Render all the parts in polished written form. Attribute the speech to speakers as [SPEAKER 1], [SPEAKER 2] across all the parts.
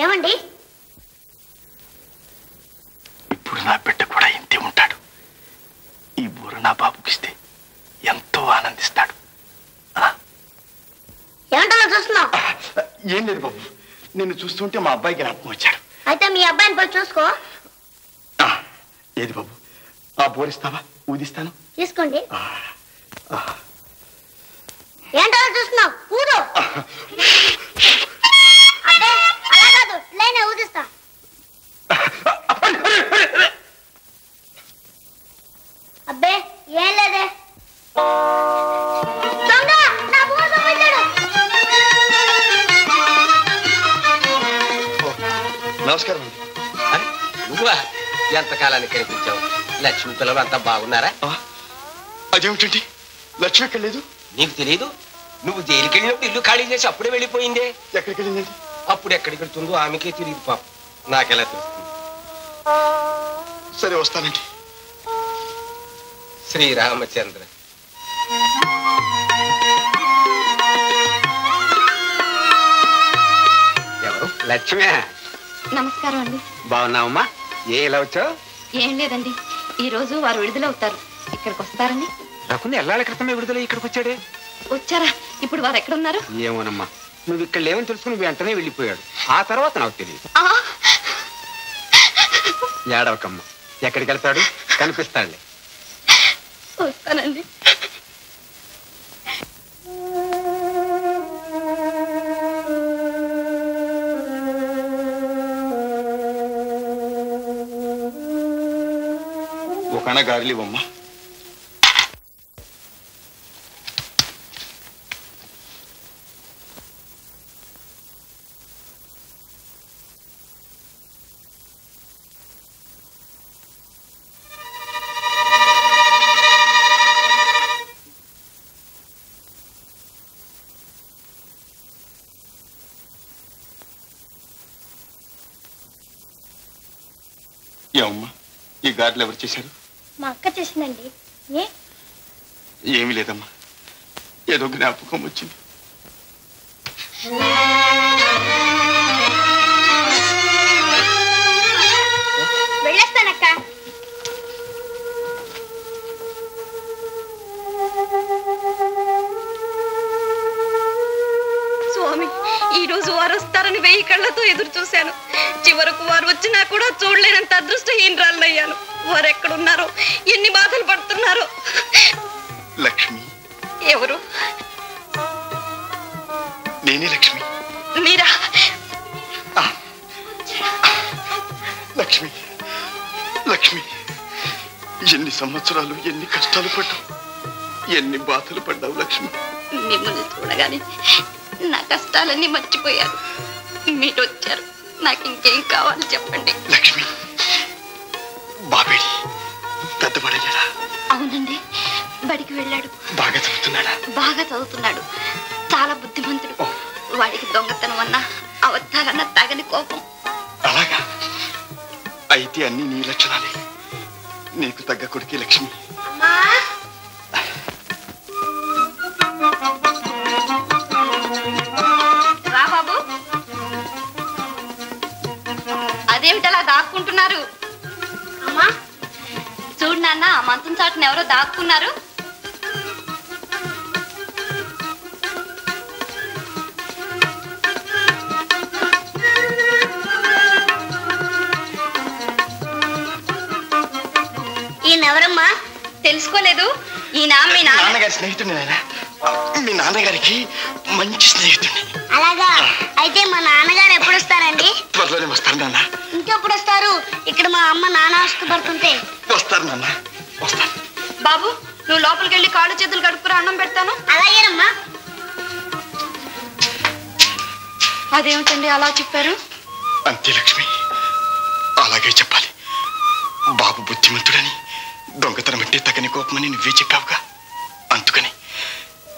[SPEAKER 1] ఏమండి?
[SPEAKER 2] ఇప్పుడు నా బిడ్డ కూడా ఇంతే ఉంటాడు. ఈ బూర నా బాబుకిస్తే ఎంతో ఆనందిస్తాడు.
[SPEAKER 1] ఏమంటా చూస్తున్నావు?
[SPEAKER 2] ఏం లేదు బాబు, నిన్ను చూస్తుంటే మా అబ్బాయికి జ్ఞాపకం వచ్చాడు.
[SPEAKER 1] అయితే మీ అబ్బాయిని పోయి చూసుకో.
[SPEAKER 2] ఏది బాబు, ఆ బోరిస్తావా? ఊదిస్తాను,
[SPEAKER 1] తీసుకోండి. ఏంటో చూస్తున్నావు? ఊదు. అబ్బే అలా కాదు, లేనే ఊదిస్తా. అబ్బే ఏం లేదే. దొంగ నా బూర దొంగిలించాడు.
[SPEAKER 2] నమస్కారం అండి.
[SPEAKER 3] నువ్వా? ఎంతకాలానికి కనిపించావు? లక్ష్మి పిల్లలు అంతా బాగున్నారా?
[SPEAKER 2] అదేమిటండి, లక్ష్మి ఎక్కడ లేదు?
[SPEAKER 3] నీకు తెలియదు? నువ్వు జైలుకి వెళ్ళినప్పుడు ఇల్లు ఖాళీ చేసి అప్పుడే వెళ్ళిపోయిందే.
[SPEAKER 2] ఎక్కడికి వెళ్ళిందండి?
[SPEAKER 3] అప్పుడు ఎక్కడికి వెళ్తుందో ఆమెకే తెలియదు పాప. నాకెలా తెలుస్తుంది?
[SPEAKER 2] సరే వస్తానండి.
[SPEAKER 3] శ్రీరామచంద్ర. ఎవరు? లక్ష్మే.
[SPEAKER 4] నమస్కారం అండి.
[SPEAKER 3] బాగున్నావమ్మా? ఎలా వచ్చావు?
[SPEAKER 4] ఏం లేదండి, ఈ రోజు వారు విడుదలవుతారు. ఇక్కడికి వస్తారండి.
[SPEAKER 3] రకుని ఎల్లాళ్ళ క్రితమే విడుదల ఇక్కడికి వచ్చాడే.
[SPEAKER 4] వచ్చారా? ఇప్పుడు వారు ఎక్కడున్నారు?
[SPEAKER 3] ఏమోనమ్మా, నువ్వు ఇక్కడ లేవని తెలుసుకుని వెంటనే వెళ్ళిపోయాడు. ఆ తర్వాత నాకు తెలియదు. ఏడవకమ్మా, ఎక్కడికి వెళ్తాడు? కనిపిస్తాడులే.
[SPEAKER 4] వస్తానండి.
[SPEAKER 2] ఒక అన్న గారెలు ఇవ్వమ్మా. ఏమమ్మా, ఈ గారెలు ఎవరు చేశారు?
[SPEAKER 1] మా అక్క చేసిందండి.
[SPEAKER 2] ఏమీ లేదమ్మా, ఏదో జ్ఞాపకం వచ్చింది.
[SPEAKER 1] వెళ్ళొస్తానక్క.
[SPEAKER 4] స్వామి, ఈ రోజు వారు వస్తారని 1000 కళ్ళతో ఎదురు చూశాను. చివరకు వారు వచ్చినా కూడా చూడలేనంత అదృష్టహీనరాలయ్యాను. వారు ఎక్కడున్నారో, ఎన్ని బాధలు పడుతున్నారో.
[SPEAKER 2] లక్ష్మి.
[SPEAKER 4] ఎవరు?
[SPEAKER 2] నేనే లక్ష్మి.
[SPEAKER 4] మీరా?
[SPEAKER 2] లక్ష్మి, లక్ష్మి, ఎన్ని సంవత్సరాలు, ఎన్ని కష్టాలు పడ్డావు, ఎన్ని బాధలు పడ్డావు లక్ష్మి.
[SPEAKER 4] మిమ్మల్ని చూడగానే నా కష్టాలన్నీ మర్చిపోయారు. మీరు వచ్చారు, నాకు ఇంకేం కావాలి చెప్పండి.
[SPEAKER 2] లక్ష్మి, బాబేడి పెద్దవాడయ్యాడా?
[SPEAKER 4] అవునండి, బడికి వెళ్ళాడు.
[SPEAKER 2] బాగా చదువుతున్నాడా?
[SPEAKER 4] బాగా చదువుతున్నాడు. చాలా బుద్ధిమంతుడు. వాడికి దొంగతనం అన్నా, అవతారన్నా తగని కోపం.
[SPEAKER 2] అలాగా? అయితే అన్ని నీ లక్షణాలే. నీకు తగ్గ కొడుకే లక్ష్మి.
[SPEAKER 4] రా బాబు. అదేమిటలా దాక్కుంటున్నారు?
[SPEAKER 1] అమ్మా
[SPEAKER 4] చూడు నాన్న, ఆ మంచం చాటున ఎవరో దాక్కున్నారు.
[SPEAKER 1] ఈయనెవరమ్మా?
[SPEAKER 4] తెలుసుకోలేదు? ఈయన మీ
[SPEAKER 2] నాన్నగారి స్నేహితుడిని. నాయన, మీ నాన్నగారికి మంచి స్నేహితుడిని.
[SPEAKER 1] అలాగా? అయితే మా నాన్నగారు ఎప్పుడు వస్తారండి?
[SPEAKER 2] త్వరలోనే వస్తారు నాన్న.
[SPEAKER 1] ఇంకెప్పుడు వస్తారు? ఇక్కడ మా అమ్మ నాన్న అవస్థపడుతుంటే.
[SPEAKER 2] వస్తారు నాన్న, వస్తారు.
[SPEAKER 4] బాబు, నువ్వు లోపలికి వెళ్ళి కాళ్ళు చేతులు కడుక్కురా, అన్నం పెడతాను.
[SPEAKER 1] అలాగేనమ్మా.
[SPEAKER 4] అదేమిటండి అలా చెప్పారు?
[SPEAKER 2] అంతే లక్ష్మి, అలాగే చెప్పాలి. బాబు బుద్ధిమంతుడని, దొంగతనం అంటే తగని కోపమని నువ్వే చెప్పావుగా. అందుకని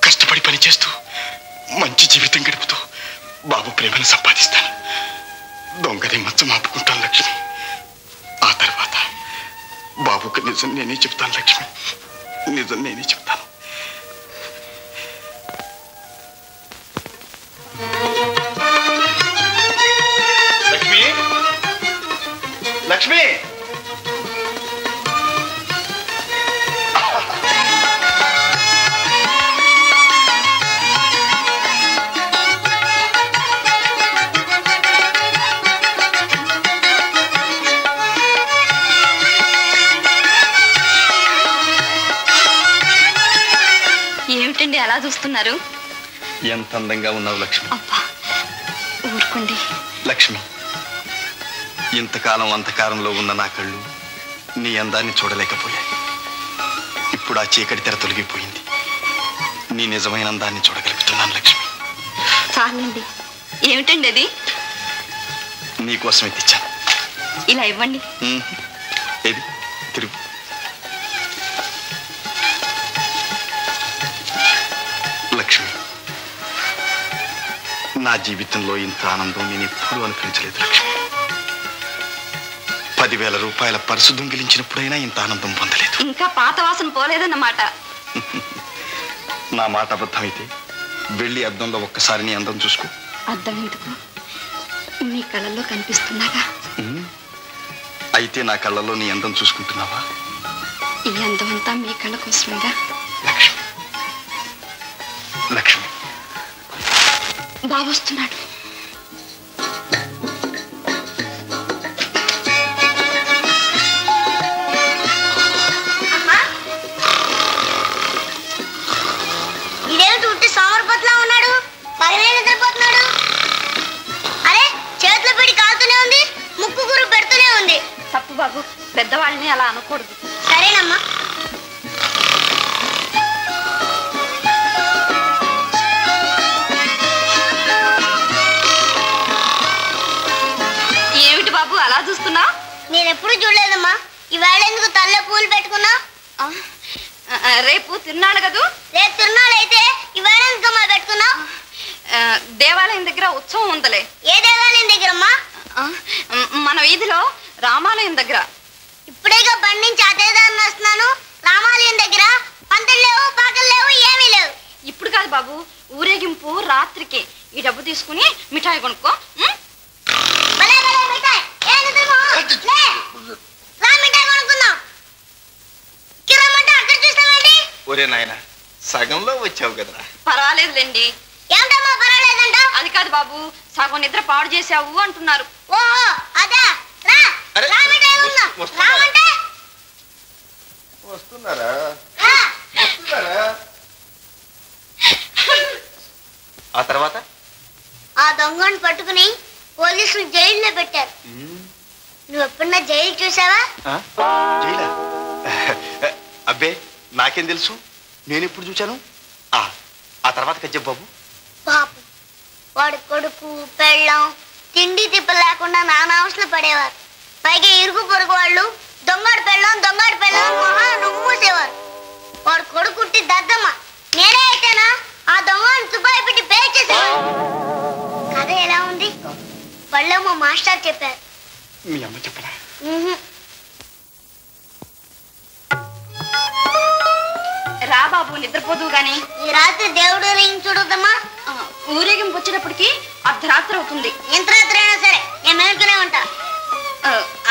[SPEAKER 2] కష్టపడి పని చేస్తూ మంచి జీవితం గడుపుతూ బాబు ప్రేమను సంపాదిస్తాను. దొంగది మచ్చం ఆపుకుంటాను లక్ష్మి. ఆ తర్వాత బాబుకి నిజం నేనే చెప్తాను లక్ష్మి, నిజం నేనే చెప్తాను.
[SPEAKER 4] వస్తున్నారు?
[SPEAKER 2] ఎంత అందంగా ఉన్నావు లక్ష్మి.
[SPEAKER 4] అబ్బా ఊరుకోండి.
[SPEAKER 2] లక్ష్మి, ఇంతకాలం అంధకారంలో ఉన్న నా కళ్ళు నీ అందాన్ని చూడలేకపోయాయి. ఇప్పుడు ఆ చీకటి తెర తొలగిపోయింది. నీ నిజమైన అందాన్ని చూడగలుగుతున్నాను లక్ష్మి.
[SPEAKER 4] చాలండి. ఏమిటండి అది?
[SPEAKER 2] నీకోసమే తెచ్చాను.
[SPEAKER 4] ఇలా ఇవ్వండి.
[SPEAKER 2] ఏది తిరుగు. లక్ష్మి, నా జీవితంలో ఇంత ఆనందం నేను ఎప్పుడూ అనిపించలేదు లక్ష్మి. 10,000 రూపాయల పర్సు దొంగిలించినప్పుడైనా ఇంత ఆనందం పొందలేదు.
[SPEAKER 4] ఇంకా పాత వాసన పోలేదన్నమాట.
[SPEAKER 2] నా మాట అబద్ధమైతే వెళ్ళి అద్దంలో ఒక్కసారి నీ అందం చూసుకో.
[SPEAKER 4] అద్దం ఎందుకు? మీ కళ్ళల్లో కనిపిస్తున్నాగా.
[SPEAKER 2] అయితే నా కళ్ళలో నీ అందం చూసుకుంటున్నావా?
[SPEAKER 4] ఈ అందం అంతా మీ కళ్ళ కోసమేగా.
[SPEAKER 2] లక్ష్మి, లక్ష్మి.
[SPEAKER 4] బాబు వస్తున్నాడు.
[SPEAKER 1] ఇదేమిటి ఉంటే సోమరపట్లా ఉన్నాడు? పగలే నిద్రపోతున్నాడు. అరే చేతిలో పెట్టి కాలుతూనే ఉంది, ముక్కు గురు పెడుతూనే ఉంది.
[SPEAKER 4] తప్పు బాబు, పెద్దవాళ్ళని అలా అనకూడదు.
[SPEAKER 1] సరేనమ్మా.
[SPEAKER 4] ఏమిటి బాబు అలా చూస్తున్నా?
[SPEAKER 1] నేనెప్పుడు చూడలేదమ్మా. ఈవేళ ఎందుకు తల్లో పూలు పెట్టుకున్నా?
[SPEAKER 4] రేపు తిన్నాడు కదూ?
[SPEAKER 1] రేపు తిరునాళ్ళు అయితే ఈవేళ ఎందుకమ్మా పెట్టుకున్నా?
[SPEAKER 4] దేవాలయం దగ్గర ఉత్సవం ఉందలే.
[SPEAKER 1] ఏ దేవాలయం దగ్గరమ్మా?
[SPEAKER 4] మన వీధిలో రామాలయం దగ్గర.
[SPEAKER 1] ఇప్పుడేగా బండి నుంచి అదేదాన్ని వస్తున్నాను. రామాలయం దగ్గర పంటలు లేవు, పాకలు లేవు, ఏమీ లేవు.
[SPEAKER 4] ఇప్పుడు కాదు బాబు, ఊరేగింపు రాత్రికి. ఈ డబ్బు తీసుకుని మిఠాయి కొనుక్కో.
[SPEAKER 1] భలే భలే మిఠాయి. ఏ నిద్రమో? లే, రా మిఠాయి కొనుక్కుందాం. కిరమ్మంటే అక్కడ చూస్తావేంటి?
[SPEAKER 2] ఒరే నాయన, సగంలో వచ్చావు కదరా.
[SPEAKER 4] పర్వాలేదులేండి.
[SPEAKER 1] ఏమిటమ్మా పర్వాలేదంట?
[SPEAKER 4] అది కాదు బాబు, సగం నిద్ర పాడు చేసావు అంటున్నారు.
[SPEAKER 1] ఓహో అదా. రా, రా మిఠాయి కొందాం. రామంటే
[SPEAKER 2] వస్తున్నారా?
[SPEAKER 1] రా.
[SPEAKER 2] ఆ తర్వాత
[SPEAKER 1] ఆ దొంగను పట్టుకుని పోలీసులు జైల్లో పెట్టారు. నువ్వు ఎప్పుడన్నా జైలు చూసావా?
[SPEAKER 2] జైలా? అబ్బే, నాకేం తెలుసు, నేను ఎప్పుడు చూచాను. ఆ తర్వాత కజ్జబ్ బాబు.
[SPEAKER 1] పాపం వాడి కొడుకు పెళ్ళం తిండి తిప్ప లేకుండా నానా అవసరం పడేవారు. పైగా ఇరుగు పొరుగు వాళ్ళు దొంగడు పెళ్ళం మహా నువ్వుసేవారు. వాడు కొడుకుట్టి దద్దమ్మ. నేనే అయితేనా ఆ దొంగను తుపాయి పెట్టి పేర్చేసేవాడు. కథ ఎలా ఉంది? వాళ్ళేమో మాస్టర్ చెప్పారు.
[SPEAKER 2] మీ అమ్మ చెప్పరా?
[SPEAKER 4] రా బాబు, నిద్రపోదు గాని.
[SPEAKER 1] ఈ రాత్రి దేవుడు చూడదమ్మా.
[SPEAKER 4] ఊరేగింపు వచ్చేటప్పటికి అర్ధరాత్రి అవుతుంది.
[SPEAKER 1] ఎంత రాత్రి అయినా సరే నేను మేలుకునే ఉంటా.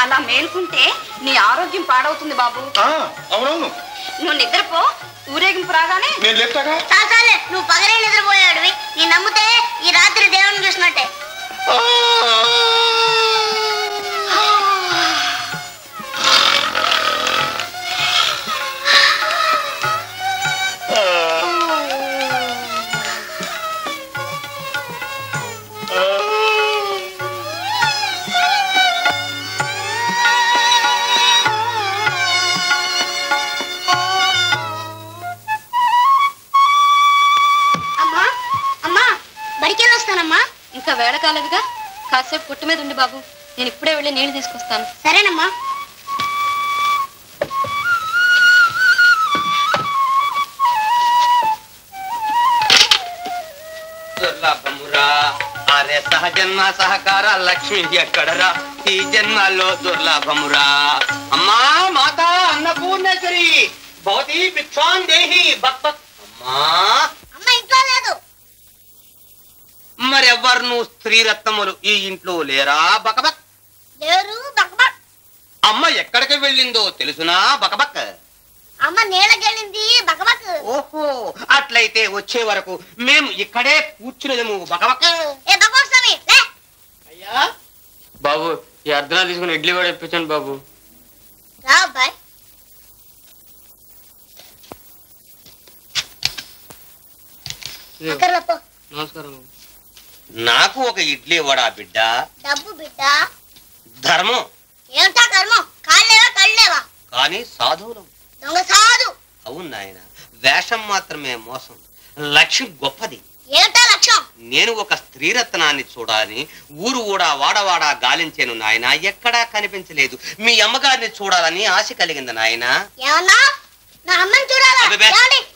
[SPEAKER 4] అలా మేలుకుంటే నీ ఆరోగ్యం పాడవుతుంది బాబు.
[SPEAKER 2] అవునవును.
[SPEAKER 4] నువ్వు నిద్రపో, ఊరేగింపు రాగానే
[SPEAKER 2] నేను లేపుతాగా.
[SPEAKER 1] చాలే, నువ్వు పగలే నిద్రపోయాడువి. నీ నమ్మితే ఈ రాత్రి దేవుడిని చూసినట్టే.
[SPEAKER 4] ఇంకా వేళ కాలేదుగా, కాసేపు పుట్టు మీద ఉండి బాబు, నేను ఇప్పుడే వెళ్ళి నీళ్లు తీసుకొస్తాను.
[SPEAKER 1] సరేనమ్మా.
[SPEAKER 3] దుర్లభమురా అరే సహజన్మ సహకార లక్ష్మి ఎక్కడరా ఈ జన్మలో దుర్లభమురా. అమ్మా మాత అన్నపూర్ణేశ్వరి భవతి భిక్షాం దేహి భక్త. అమ్మా
[SPEAKER 1] అమ్మ ఇంట్లో లేదు.
[SPEAKER 3] మరెవ్వరు నువ్వు స్త్రీ రత్నములు ఈ ఇంట్లో లేరా? బకబక్
[SPEAKER 1] లేరు. బక్బక్.
[SPEAKER 3] అమ్మ ఎక్కడికి వెళ్ళిందో తెలుసునా? బకబక్.
[SPEAKER 1] అమ్మ నీళ్ళకెళ్ళింది. బక్బక్.
[SPEAKER 3] ఓహో, అట్లయితే వచ్చే వరకు మేము ఇక్కడే కూర్చునేదేము. బకబక్.
[SPEAKER 1] ఏ బక్బక్ స్వామి లే.
[SPEAKER 3] అయ్యా
[SPEAKER 5] బాబు, ఈ అర్ధనాలు తీసుకుని ఇడ్లీ కూడా ఇప్పించండి బాబు.
[SPEAKER 1] రా అబ్బాయి. అక్కర్లపో.
[SPEAKER 5] నమస్కారం.
[SPEAKER 3] నాకు ఒక ఇడ్లీ వడా బిడ్డ.
[SPEAKER 1] డబ్బు బిడ్డ.
[SPEAKER 3] ధర్మం.
[SPEAKER 1] ఏమిటా ధర్మం? కాళ్ళేవా కళ్ళేవా?
[SPEAKER 3] కానీ సాధువులం.
[SPEAKER 1] దొంగ సాధు.
[SPEAKER 3] అవును నాయన, వేషం మాత్రమే మోసం. లక్ష్యం గొప్పది.
[SPEAKER 1] ఏమిటా లక్ష్యం?
[SPEAKER 3] నేను ఒక స్త్రీరత్నాన్ని చూడాలని ఊరు ఊడా వాడవాడా గాలించాను నాయన, ఎక్కడా కనిపించలేదు. మీ అమ్మగారిని చూడాలని ఆశ కలిగింది నాయన.
[SPEAKER 1] ఏమన్నా? నా అమ్మని చూడాలా?
[SPEAKER 3] అబ్బే.
[SPEAKER 1] ఏమండి?